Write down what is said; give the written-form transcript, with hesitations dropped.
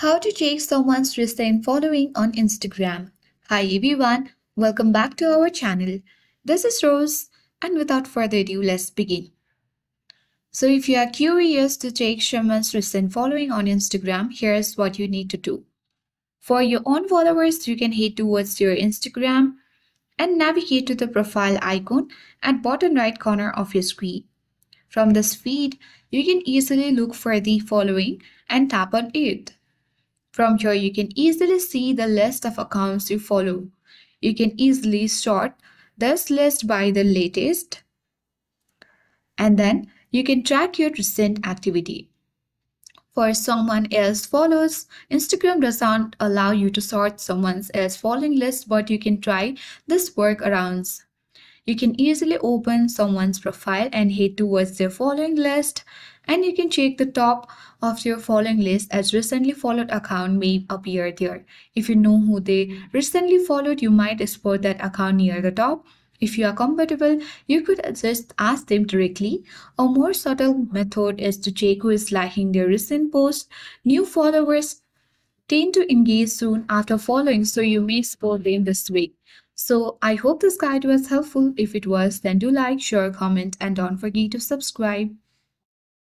How to check someone's recent following on Instagram. Hi everyone, welcome back to our channel. This is Rose, and without further ado, let's begin. So, if you are curious to check someone's recent following on Instagram, here's what you need to do. For your own followers, you can head towards your Instagram and navigate to the profile icon at bottom right corner of your screen. From this feed, you can easily look for the following and tap on it. From here, you can easily see the list of accounts you follow. You can easily sort this list by the latest, and then you can track your recent activity. For someone else follows, Instagram doesn't allow you to sort someone else following list, but you can try this workarounds. You can easily open someone's profile and head towards their following list, and you can check the top of your following list as recently followed account may appear there. If you know who they recently followed, you might export that account near the top. If you are comfortable, you could just ask them directly. A more subtle method is to check who is liking their recent post. New followers tend to engage soon after following, so you may support them this way. So I hope this guide was helpful. If it was, then do like, share, comment, and don't forget to subscribe.